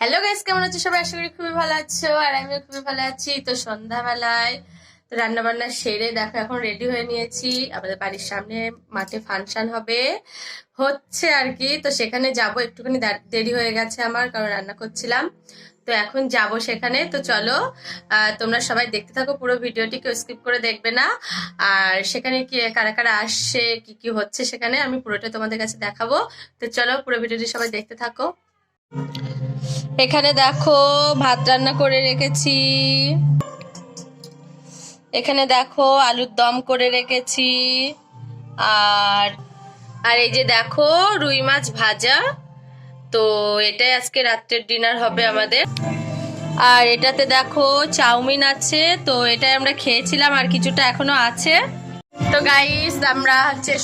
Hello guys, কেমন আছো সবাই? আশা করি খুবই ভালো আছো আর আমিও খুবই ভালো আছি। তো সন্ধ্যাবেলায় তো রান্না বান্না সেরে দেখো এখন রেডি হয়ে নিয়েছি। আমাদের বাড়ির সামনে মাঠে ফাংশন হচ্ছে আর কি। তো সেখানে যাব, একটুখানি দেরি হয়ে গেছে আমার, কারণ রান্না করছিলাম। তো এখন যাব সেখানে। তো চলো তোমরা সবাই দেখতে থাকো পুরো ভিডিওটি, কেউ স্কিপ করে দেখবে না। আর সেখানে কি কারা কারা আসছে, কি কি হচ্ছে সেখানে আমি পুরোটা তোমাদের কাছে দেখাবো। তো চলো পুরো ভিডিওটি সবাই দেখতে থাকো। এখানে দেখো ভাত রান্না করে রেখেছি, এখানে দেখো আলুর দম করে রেখেছি, আর আর এই যে দেখো রুই মাছ ভাজা। তো এটাই আজকে রাত্রের ডিনার হবে আমাদের। আর এটাতে দেখো চাউমিন আছে, তো এটাই আমরা খেয়েছিলাম আর কিছুটা এখনো আছে। তো গাইস আমরা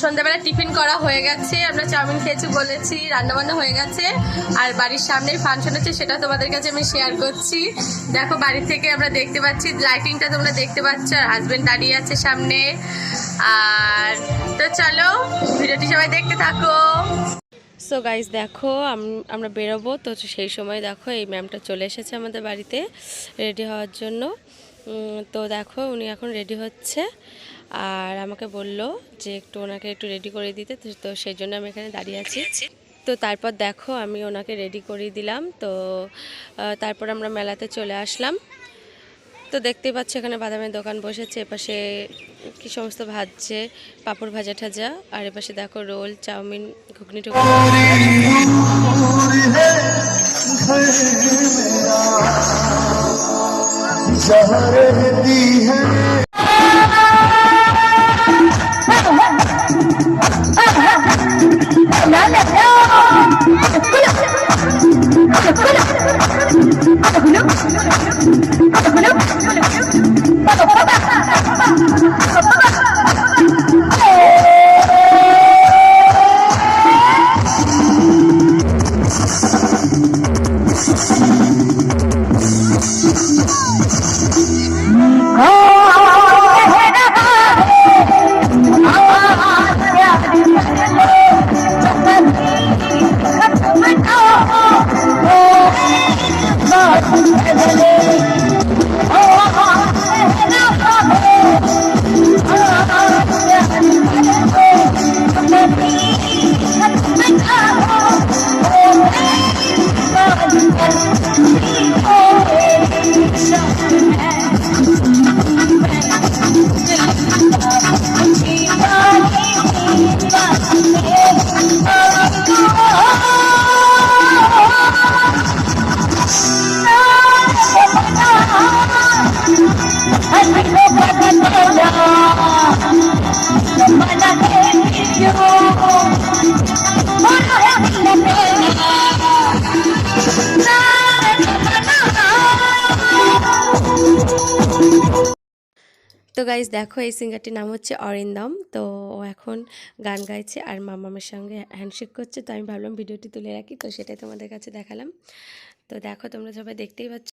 সন্ধ্যাবেলা টিফিন করা হয়ে গেছে, আমরা চাউমিন খেয়েছি বলেছি, রান্নাবান্না হয়ে গেছে। আর বাড়ির সামনেই ফাংশন হচ্ছে, সেটা তোমাদের কাছে আমি শেয়ার করছি। দেখো বাড়ি থেকে আমরা দেখতে পাচ্ছি, লাইটিংটা তোমরা দেখতে পাচ্ছ, আর হাজবেন্ড দাঁড়িয়ে আছে সামনে। আর তো চলো ভিডিওটি সবাই দেখতে থাকো। সো গাইস দেখো আমরা বেরোবো, তো সেই সময় দেখো এই ম্যামটা চলে এসেছে আমাদের বাড়িতে রেডি হওয়ার জন্য। তো দেখো উনি এখন রেডি হচ্ছে, আর আমাকে বললো যে ওনাকে একটু রেডি করে দিতে, তো সেই জন্য আমি এখানে দাঁড়িয়ে আছি। তো তারপর দেখো আমি ওনাকে রেডি করে দিলাম। তো তারপর আমরা মেলাতে চলে আসলাম। তো দেখতেই পাচ্ছ এখানে বাদামের দোকান বসেছে, এপাশে কি সমস্ত ভাজছে, পাঁপড় ভাজা ঠাজা, আর এপাশে দেখো রোল, চাউমিন, ঘুগনি টুগনি। তো গাইজ দেখো এই সিঙ্গারটির নাম হচ্ছে অরিন্দম। তো ও এখন গান গাইছে আর মামামের সঙ্গে হ্যান্ডশেক করছে। তো আমি ভাবলাম ভিডিওটি তুলে রাখি, তো সেটাই তোমাদের কাছে দেখালাম। তো দেখো তোমরা সবাই দেখতেই পাচ্ছ।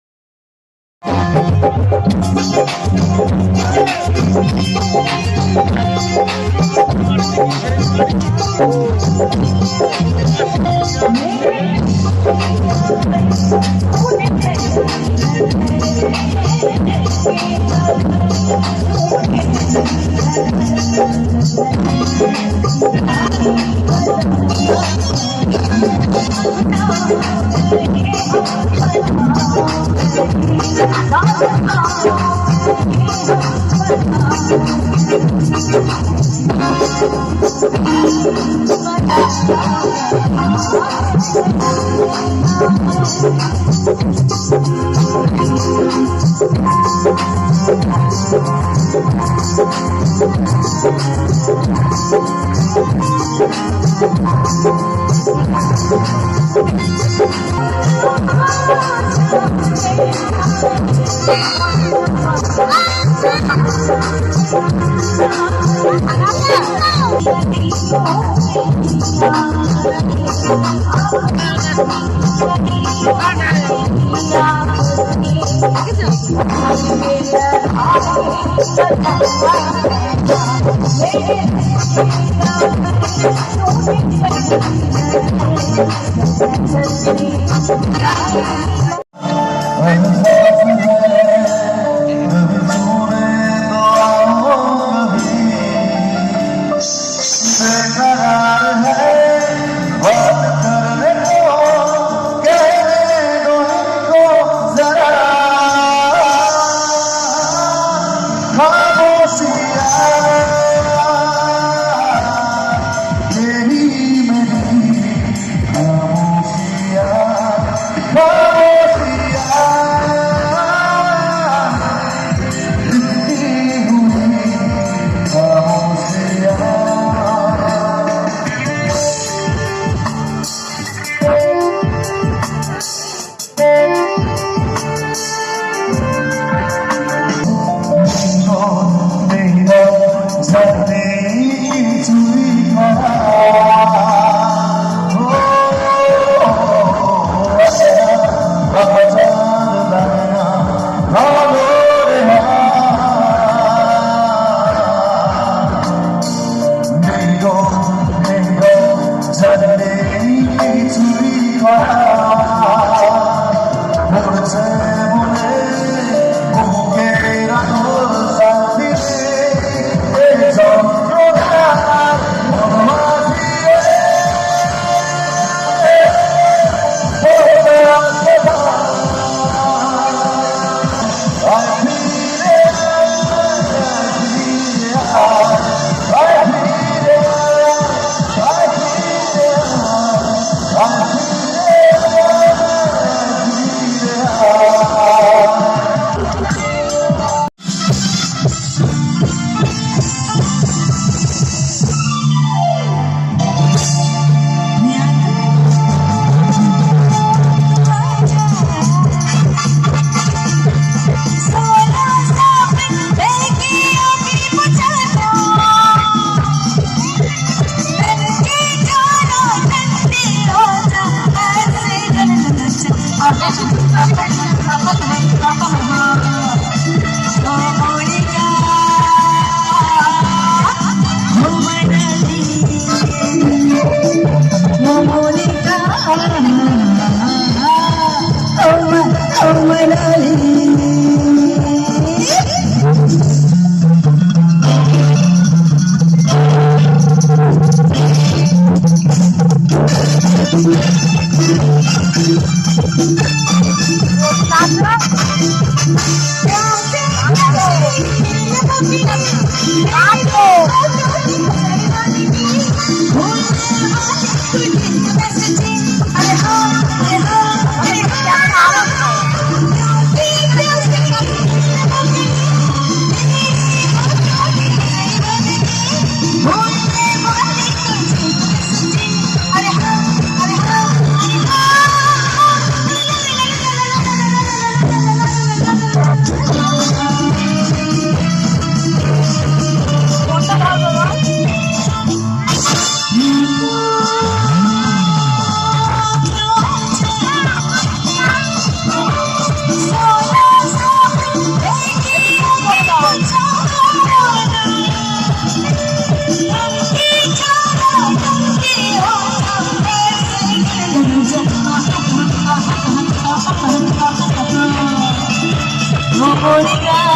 Monica